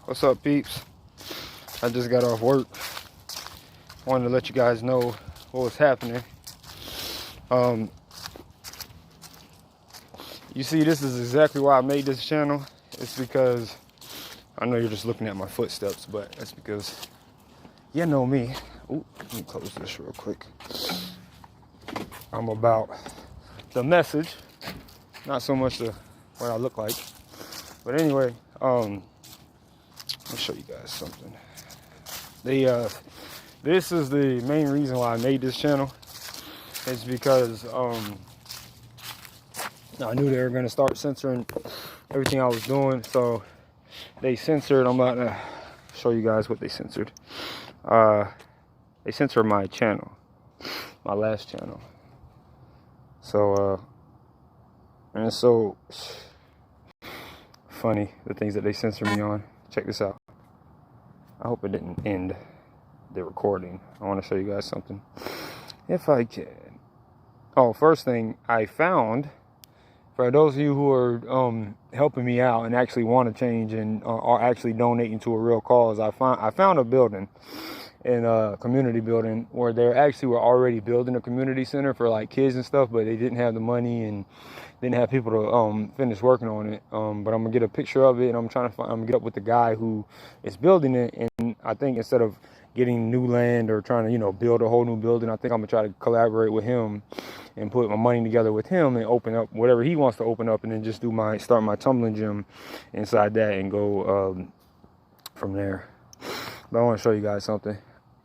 What's up, peeps? I just got off work. Wanted to let you guys know what was happening. You see, this is exactly why I made this channel. It's because I know you're just looking at my footsteps, but that's because you know me. Ooh, let me close this real quick. I'm about the message, not so much the what I look like. But anyway, let me show you guys something. This is the main reason why I made this channel. It's because I knew they were gonna start censoring everything I was doing, so they censored. I'm about to show you guys what they censored. They censored my channel, my last channel. So and it's so funny the things that they censored me on. Check this out. I hope it didn't end the recording. I want to show you guys something if I can. Oh, first thing I found, for those of you who are helping me out and actually want to change and are actually donating to a real cause, I found a building, in a community building, where they actually were already building a community center for like kids and stuff, but they didn't have the money and didn't have people to finish working on it. But I'm gonna get a picture of it, and I'm gonna get up with the guy who is building it. And I think instead of getting new land or trying to build a whole new building, I think I'm gonna try to collaborate with him and put my money together with him and open up whatever he wants to open up, and then just start my tumbling gym inside that and go from there. But I want to show you guys something.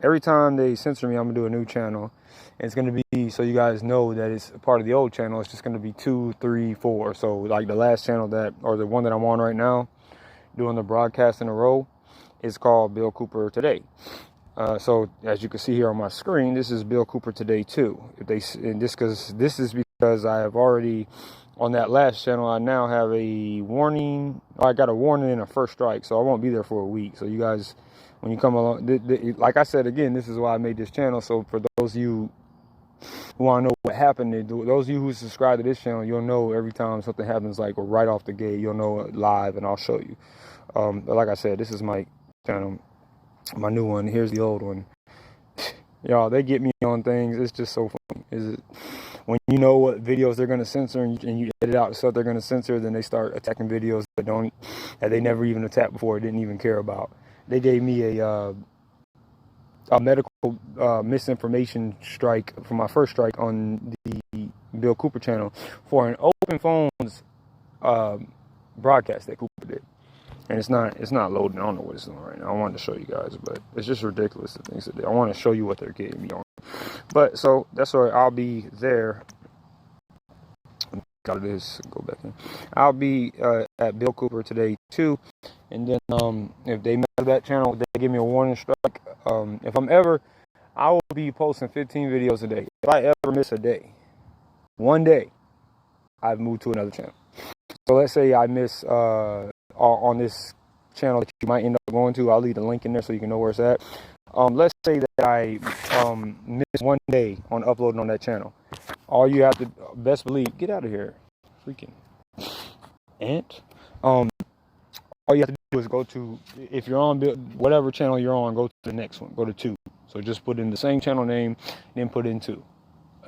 Every time they censor me, I'm gonna do a new channel. And it's gonna be, so you guys know that it's a part of the old channel. It's just gonna be 2, 3, 4. So like the last channel or the one that I'm on right now, doing the broadcast in a row, is called Bill Cooper Today. So as you can see here on my screen, this is Bill Cooper Today 2. This is because I have already, on that last channel, I now have a warning. I got a warning and a first strike, so I won't be there for a week. So you guys, when you come along, like I said again, this is why I made this channel. So for those of you who want to know what happened, those of you who subscribe to this channel, you'll know every time something happens, like right off the gate, you'll know it live, and I'll show you. But like I said, this is my channel, my new one. Here's the old one. Y'all, they get me on things. It's just so funny. When you know what videos they're gonna censor and you edit out the stuff they're gonna censor, then they start attacking videos that they never even attacked before, didn't even care about. They gave me a medical misinformation strike for my first strike on the Bill Cooper channel for an open phones broadcast that Cooper did. And it's not loading. I don't know what it's doing right now. I wanted to show you guys, but it's just ridiculous, the things that they. I want to show you what they're getting me on. But so that's why I'll be there. Got this. Go back in. I'll be at Bill Cooper Today 2, and then if they mess with that channel, they give me a warning strike. If I will be posting 15 videos a day. If I ever miss a day, one day, I've moved to another channel. So let's say I miss on this channel that you might end up going to. I'll leave the link in there so you can know where it's at. Let's say that I miss one day on uploading on that channel. All you have to best believe, get out of here, freaking ant. All you have to do is go to, if you're on whatever channel you're on, go to the next one, go to 2. So just put in the same channel name, then put in 2.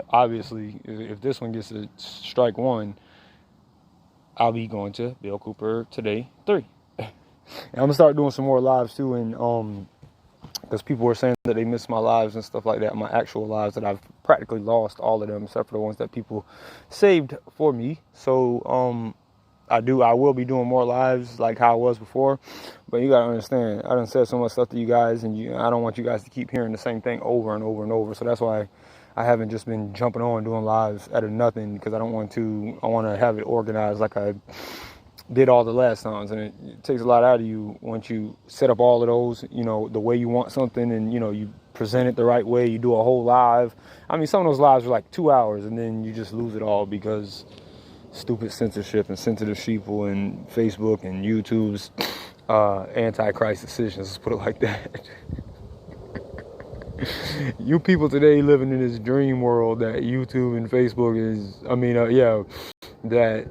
Obviously, if this one gets a strike 1, I'll be going to Bill Cooper Today 3. And I'm gonna start doing some more lives too, and because people were saying that they missed my lives and stuff like that, my actual lives that I've practically lost all of them except for the ones that people saved for me. So I will be doing more lives like how I was before, but you gotta understand, I done said so much stuff to you guys, and I don't want you guys to keep hearing the same thing over and over and over. So that's why I haven't just been jumping on doing lives out of nothing, because I want to have it organized like I did all the last times. And it takes a lot out of you once you set up all of those, the way you want something, and you present it the right way. You do a whole live. I mean, some of those lives are like 2 hours, and then you just lose it all because stupid censorship and sensitive sheeple and Facebook and YouTube's anti-Christ decisions, let's put it like that. You people today living in this dream world that YouTube and Facebook is, that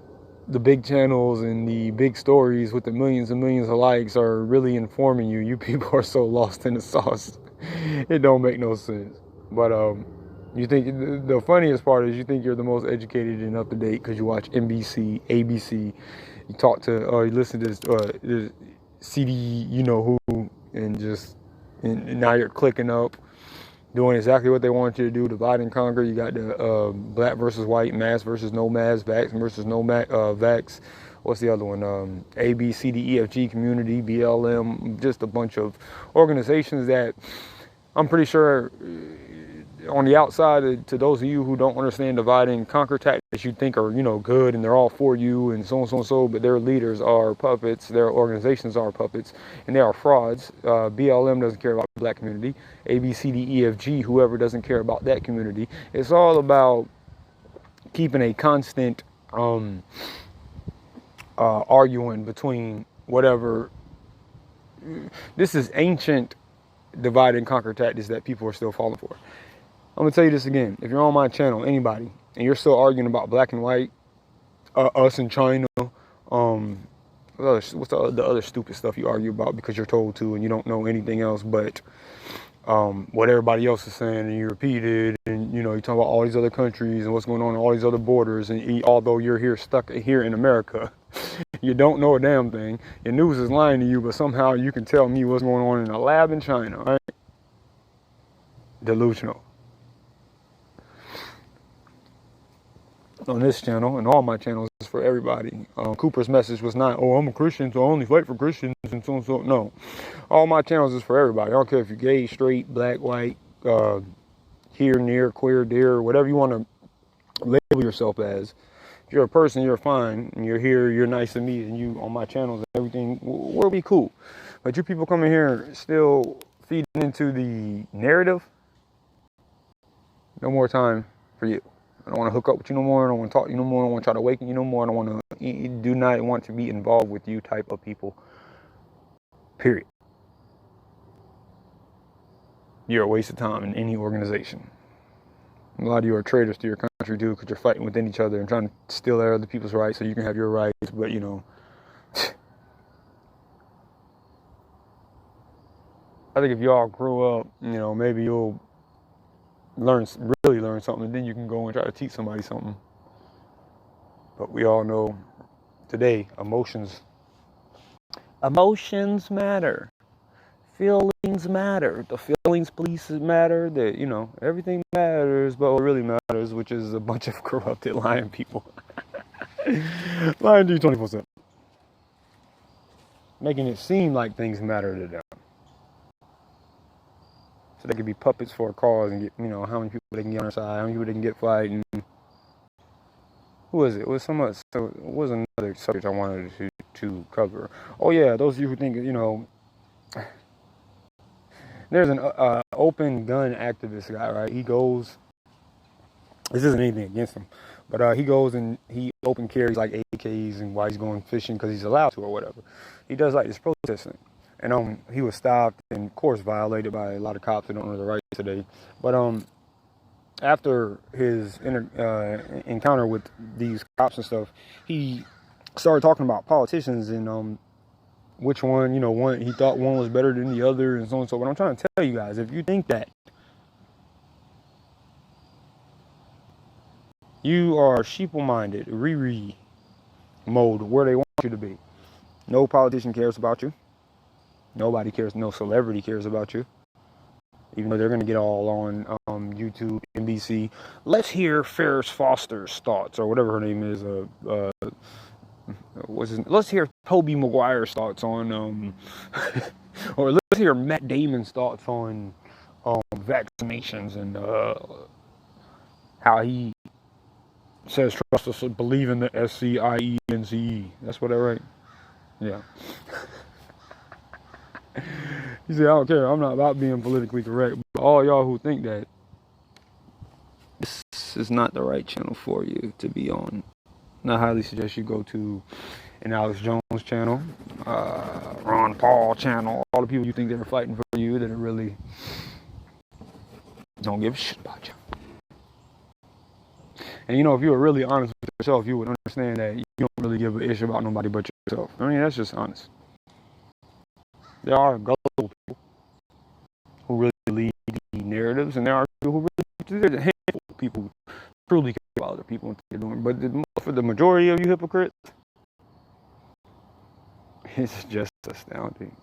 the big channels and the big stories with the millions and millions of likes are really informing you. You people are so lost in the sauce. It don't make no sense. But you think the funniest part is you think you're the most educated and up to date because you watch NBC, ABC, you talk to or you listen to this CD, you know who, and now you're clicking up, doing exactly what they want you to do, divide and conquer. You got the black versus white, mask versus no mask, vax versus no vax. What's the other one? A, B, C, D, E, F, G, community, BLM, just a bunch of organizations that I'm pretty sure on the outside, to those of you who don't understand divide and conquer tactics, you think are, good and they're all for you and so and so and so, but their leaders are puppets, their organizations are puppets, and they are frauds. BLM doesn't care about the black community. A, B, C, D, E, F, G, whoever doesn't care about that community. It's all about keeping a constant arguing between whatever. This is ancient divide and conquer tactics that people are still falling for. I'm gonna tell you this again. If you're on my channel, anybody, and you're still arguing about black and white, us and China, what's the other stupid stuff you argue about because you're told to and you don't know anything else but what everybody else is saying, and you repeat it, and you talk about all these other countries and what's going on in all these other borders, and although you're here stuck here in America, you don't know a damn thing. Your news is lying to you, but somehow you can tell me what's going on in a lab in China, right? Delusional. On this channel and all my channels is for everybody. Cooper's message was not, oh, I'm a Christian, so I only fight for Christians and so and so. No, all my channels is for everybody. I don't care if you're gay, straight, black, white, here, near, queer, dear, whatever you want to label yourself as. If you're a person, you're fine, and you're here, you're nice to me, and you on my channels and everything, we'll be cool. But you people coming here still feeding into the narrative, no more time for you. I don't want to hook up with you no more. I don't want to talk to you no more. I don't want to try to awaken you no more. I don't want to, do not want to be involved with you type of people. Period. You're a waste of time in any organization. A lot of you are traitors to your country too, because you're fighting within each other and trying to steal their other people's rights so you can have your rights. But I think if y'all grew up, maybe you'll really learn something, and then you can go and try to teach somebody something. But we all know today emotions matter, feelings matter, the feelings police matter, that everything matters, but what really matters, which is a bunch of corrupted lying people lying to you 24/7, making it seem like things matter to them. So they could be puppets for a cause and get, how many people they can get on their side, how many people they can get fighting. Who was it? It was so it was another subject I wanted to cover. Oh yeah, those of you who think, there's an open gun activist guy, right? He goes, this isn't anything against him, but he goes and he open carries like AKs and while he's going fishing because he's allowed to or whatever. He does like this protesting. And he was stopped and, of course, violated by a lot of cops that don't know the rights today. But after his encounter with these cops and stuff, he started talking about politicians and which one, he thought one was better than the other and so on and so. But I'm trying to tell you guys, if you think that you are sheeple-minded, Riri mode, where they want you to be, no politician cares about you. Nobody cares. No celebrity cares about you. Even though they're going to get all on YouTube, NBC. Let's hear Ferris Foster's thoughts, or whatever her name is. Let's hear Tobey Maguire's thoughts on, or let's hear Matt Damon's thoughts on vaccinations and how he says trust us, believe in the SCIENCE. That's what I write. Yeah. He said, I don't care. I'm not about being politically correct. But all y'all who think that this is not the right channel for you to be on, I highly suggest you go to an Alex Jones channel, Ron Paul channel, all the people you think that are fighting for you that are really don't give a shit about you. And if you were really honest with yourself, you would understand that you don't really give a ish about nobody but yourself. I mean, that's just honest. There are gullible people who really lead the narratives, and there are people who really, there's a handful of people who truly care about other people and what they're doing. But for the majority of you hypocrites, it's just astounding.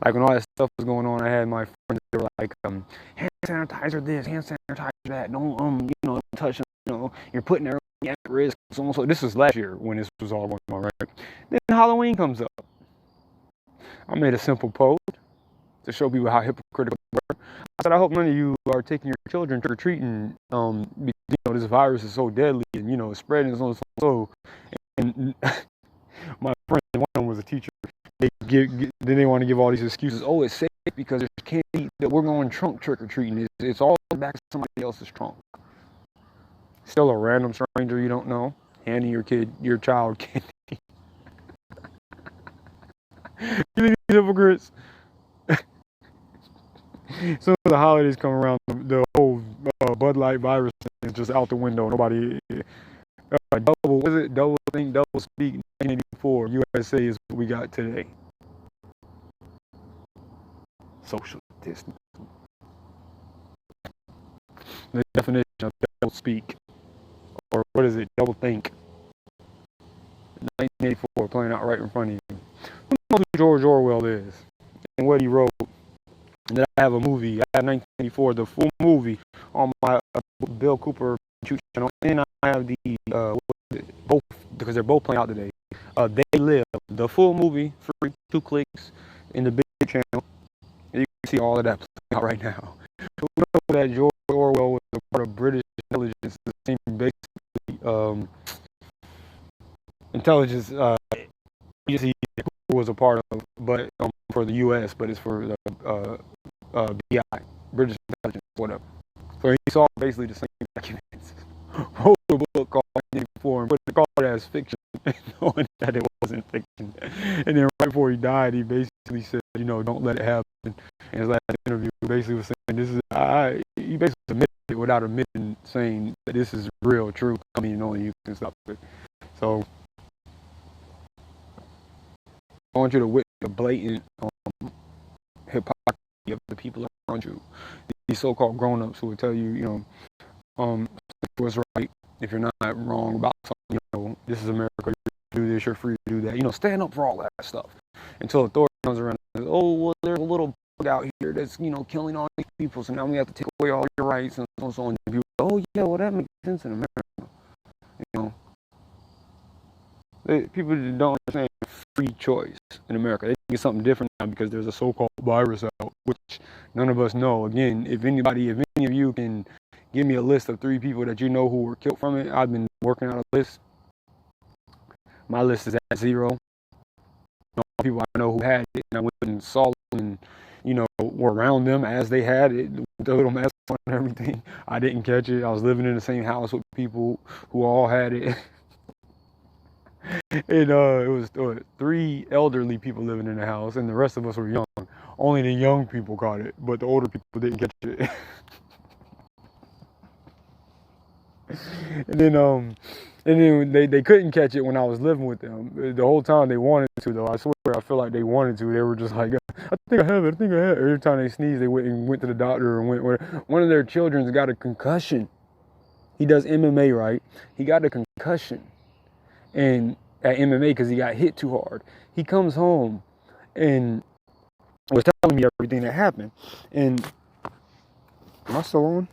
Like when all that stuff was going on, I had my friends that were like, hand sanitizer this, hand sanitizer that. Don't touch them. You're putting everybody at risk. It's almost like, this was last year when this was all going on, right? Then Halloween comes up. I made a simple post to show people how hypocritical they were. I said, I hope none of you are taking your children trick or treating. Because this virus is so deadly, and it's spreading so. And my friend, one of them was a teacher. Then they want to give all these excuses. Oh, it's safe because there's candy. That we're going trunk trick or treating. It's all back to somebody else's trunk. Still a random stranger you don't know handing your child candy. You these hypocrites. Soon as the holidays come around, the whole Bud Light virus is just out the window. Nobody. Double think, double speak. 1984 USA is what we got today. Social distance. The definition of double speak, or what is it? Double think. 1984 playing out right in front of you. Who knows who George Orwell is and what he wrote? And then I have a movie. I have 1984, the full movie on my Bill Cooper YouTube channel, and I have the both, because they're both playing out today. They Live, the full movie, free, 2 clicks in the big channel. And you can see all of that playing out right now. So we know that George Orwell was a part of British intelligence, the same basically intelligence agency who was a part of, but for the U.S., but it's for the BI, British intelligence, whatever. So he saw basically the same documents. Wrote a book called 1984 and put it as fiction, knowing that it wasn't fiction. And then right before he died, he basically said, don't let it happen. In his last interview, he basically was saying, he basically admitted it without admitting, saying that this is real, true. I mean, only you can stop it. So I want you to witness the blatant hypocrisy of the people around you. These so-called grown-ups who will tell you, what's right. If you're not wrong about something, this is America. You do this, you're free to do that. Stand up for all that stuff. Until authority comes around and says, oh, well, there's a little bug out here that's, killing all these people, so now we have to take away all your rights and so on. And people go, oh, yeah, well, that makes sense in America. People don't understand free choice in America. They think it's something different now because there's a so-called virus out, which none of us know. Again, if any of you can give me a list of 3 people that you know who were killed from it, I've been working out a list. My list is at 0. People I know who had it, and I went and saw them and, were around them as they had it, with the little mask on and everything. I didn't catch it. I was living in the same house with people who all had it. And it was 3 elderly people living in the house, and the rest of us were young. Only the young people caught it, but the older people didn't catch it. And then they couldn't catch it when I was living with them. The whole time they wanted to, though. I swear, I feel like they wanted to. They were just like, I think I have it. Every time they sneezed, they went to the doctor and went. One of their children's got a concussion. He does MMA, right? He got a concussion, and at MMA because he got hit too hard. He comes home and was telling me everything that happened. And am I still on?